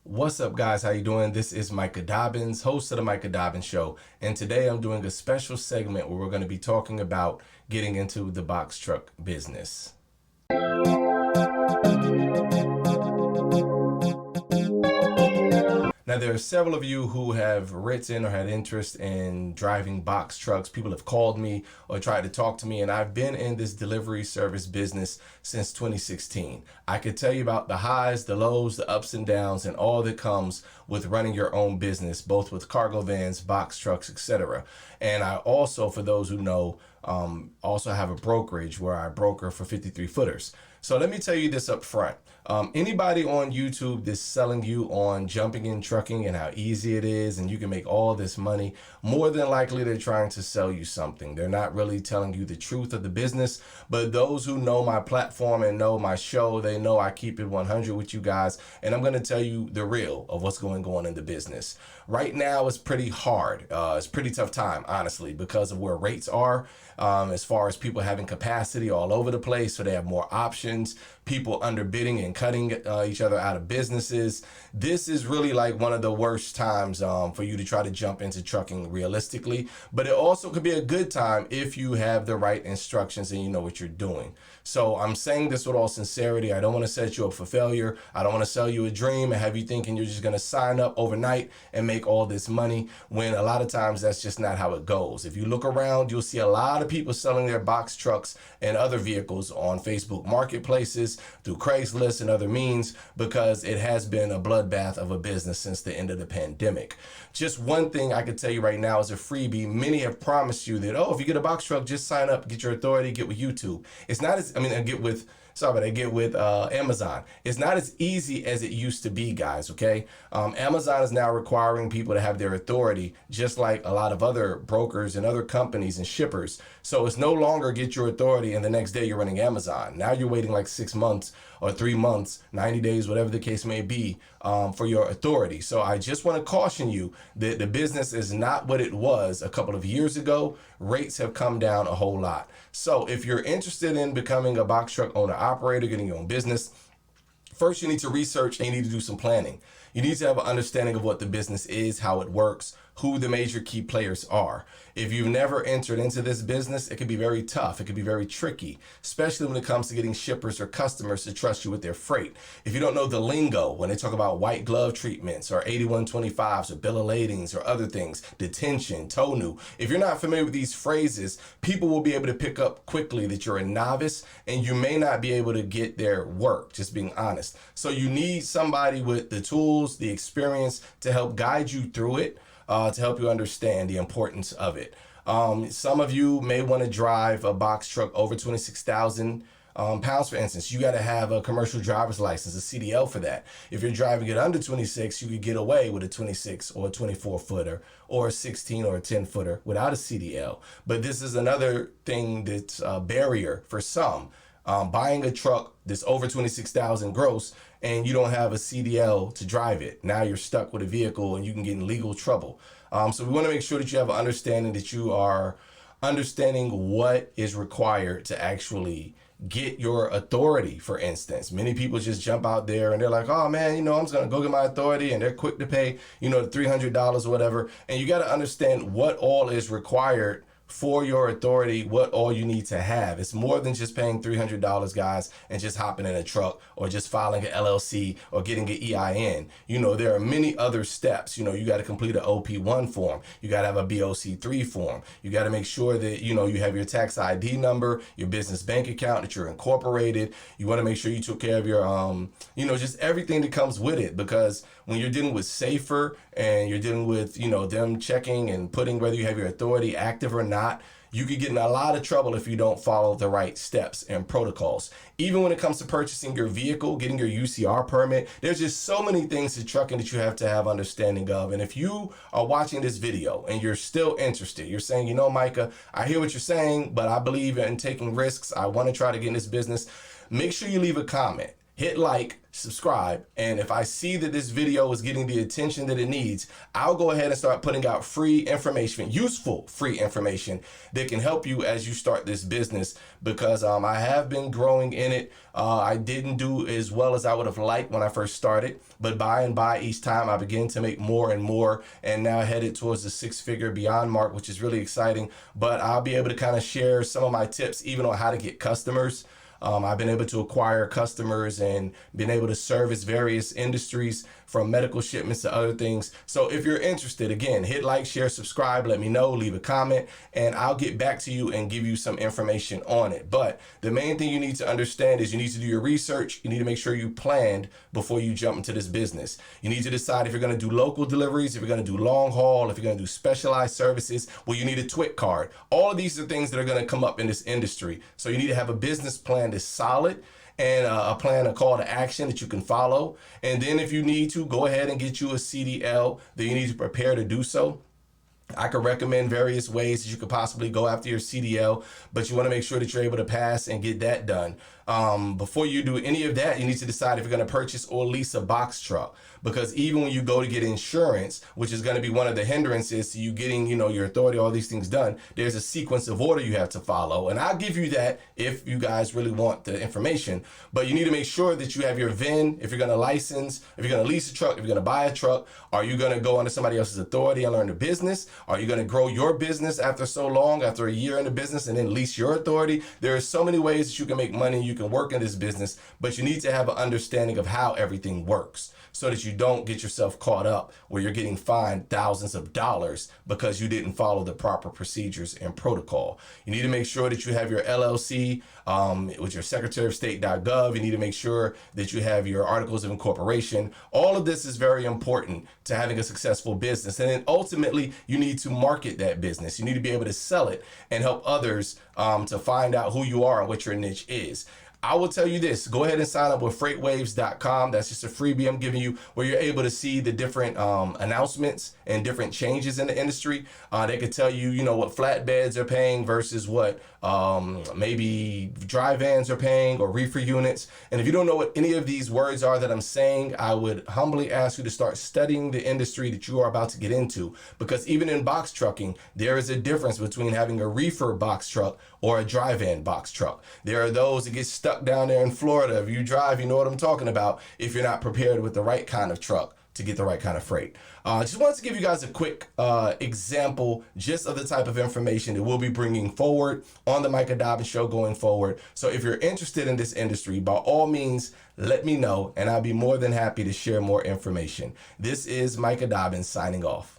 What's up, guys? How you doing? This is Micah Dobbins, host of the Micah Dobbins Show, and today I'm doing a special segment where we're going to be talking about getting into the box truck business. Now, there are several of you who have written or had interest in driving box trucks. People have called me or tried to talk to me, and I've been in this delivery service business since 2016. I could tell you about the highs, the lows, the ups and downs, and all that comes with running your own business, both with cargo vans, box trucks, etc. And I also, for those who know, also have a brokerage where I broker for 53 footers. So let me tell you this up front. Anybody on YouTube that's selling you on jumping in trucking and how easy it is and you can make all this money, more than likely they're trying to sell you something. They're not really telling you the truth of the business. But those who know my platform and know my show, they know I keep it 100 with you guys. And I'm going to tell you the real of what's going on in the business. Right now, it's pretty hard. It's a pretty tough time, honestly, because of where rates are, as far as people having capacity all over the place. So they have more options, people underbidding and cutting each other out of businesses. This is really like one of the worst times for you to try to jump into trucking realistically. But it also could be a good time if you have the right instructions and you know what you're doing. So I'm saying this with all sincerity. I don't want to set you up for failure. I don't want to sell you a dream and have you thinking you're just going to sign up overnight and make all this money, when a lot of times that's just not how it goes. If you look around, you'll see a lot of people selling their box trucks and other vehicles on Facebook marketplaces, through Craigslist and other means, because it has been a bloodbath of a business since the end of the pandemic. Just one thing I can tell you right now is a freebie. Many have promised you that, oh, if you get a box truck, just sign up, get your authority, get with YouTube. It's not as, get with Amazon. It's not as easy as it used to be, guys, okay? Amazon is now requiring people to have their authority, just like a lot of other brokers and other companies and shippers. So it's no longer get your authority and the next day you're running Amazon. Now you're waiting like 6 months or 3 months, 90 days, whatever the case may be, for your authority. So I just want to caution you that the business is not what it was a couple of years ago. Rates have come down a whole lot. So if you're interested in becoming a box truck owner operator, getting your own business, first you need to research and you need to do some planning. You need to have an understanding of what the business is, how it works, who the major key players are. If you've never entered into this business, it can be very tough. It can be very tricky, especially when it comes to getting shippers or customers to trust you with their freight. If you don't know the lingo, when they talk about white glove treatments or 8125s or bill of ladings or other things, detention, tow new, if you're not familiar with these phrases, people will be able to pick up quickly that you're a novice and you may not be able to get their work, just being honest. So you need somebody with the tools, the experience to help guide you through it, to help you understand the importance of it. Some of you may want to drive a box truck over 26,000 pounds, for instance. You got to have a commercial driver's license, a CDL for that. If you're driving it under 26, you could get away with a 26 or a 24 footer or a 16 or a 10 footer without a CDL. But this is another thing that's a barrier for some. Buying a truck that's over 26,000 gross and you don't have a CDL to drive it. Now you're stuck with a vehicle and you can get in legal trouble. So we want to make sure that you have an understanding, that you are understanding what is required to actually get your authority, for instance. Many people just jump out there and they're like, oh man, I'm just going to go get my authority, and they're quick to pay, the $300 or whatever. And you got to understand what all is required for your authority, what all you need to have. It's more than just paying $300, guys, and just hopping in a truck or just filing an LLC or getting an EIN. There are many other steps. You got to complete an OP1 form. You got to have a BOC3 form. You got to make sure that, you have your tax ID number, your business bank account, that you're incorporated. You want to make sure you took care of your, just everything that comes with it. Because when you're dealing with Safer and you're dealing with, them checking and putting whether you have your authority active or not, you could get in a lot of trouble if you don't follow the right steps and protocols. Even when it comes to purchasing your vehicle, getting your UCR permit, there's just so many things to trucking that you have to have understanding of. And if you are watching this video and you're still interested, you're saying, Micah, I hear what you're saying, but I believe in taking risks. I want to try to get in this business. Make sure you leave a comment. hit like, subscribe, and if I see that this video is getting the attention that it needs, I'll go ahead and start putting out free information, useful free information that can help you as you start this business, because I have been growing in it. I didn't do as well as I would have liked when I first started, but by and by each time I begin to make more and more, and now headed towards the 6-figure beyond mark, which is really exciting. But I'll be able to kind of share some of my tips even on how to get customers. I've been able to acquire customers and been able to service various industries, from medical shipments to other things. So if you're interested, again, hit like, share, subscribe, let me know, leave a comment, and I'll get back to you and give you some information on it. But the main thing you need to understand is you need to do your research. You need to make sure you planned before you jump into this business. You need to decide if you're going to do local deliveries, if you're going to do long haul, if you're going to do specialized services. Well, you need a TWIC card. All of these are things that are going to come up in this industry. So you need to have a business plan that's solid, and a plan, a call to action that you can follow. And then if you need to, go ahead and get you a CDL that you need to prepare to do so. I could recommend various ways that you could possibly go after your CDL, but you want to make sure that you're able to pass and get that done. Before you do any of that, you need to decide if you're going to purchase or lease a box truck, because even when you go to get insurance, which is going to be one of the hindrances to you getting, your authority, all these things done, there's a sequence of order you have to follow. And I'll give you that if you guys really want the information, but you need to make sure that you have your VIN. If you're going to license, if you're going to lease a truck, if you're going to buy a truck, are you going to go under somebody else's authority and learn the business? Are you going to grow your business after so long, after a year in the business, and then lease your authority? There are so many ways that you can make money. You can work in this business, but you need to have an understanding of how everything works so that you don't get yourself caught up where you're getting fined thousands of dollars because you didn't follow the proper procedures and protocol. You need to make sure that you have your LLC with your Secretary of State.gov. You need to make sure that you have your articles of incorporation. All of this is very important to having a successful business. And then ultimately, you need to market that business. You need to be able to sell it and help others to find out who you are and what your niche is. I will tell you this, go ahead and sign up with freightwaves.com. That's just a freebie I'm giving you where you're able to see the different announcements and different changes in the industry. They could tell you, what flatbeds are paying versus what maybe dry vans are paying, or reefer units. And if you don't know what any of these words are that I'm saying, I would humbly ask you to start studying the industry that you are about to get into, because even in box trucking, there is a difference between having a reefer box truck or a dry van box truck. There are those that get stuck down there in Florida. If you drive, you know what I'm talking about, if you're not prepared with the right kind of truck to get the right kind of freight. Just wanted to give you guys a quick example just of the type of information that we'll be bringing forward on the Micah Dobbins Show going forward. So if you're interested in this industry, by all means, let me know, and I'll be more than happy to share more information. This is Micah Dobbins signing off.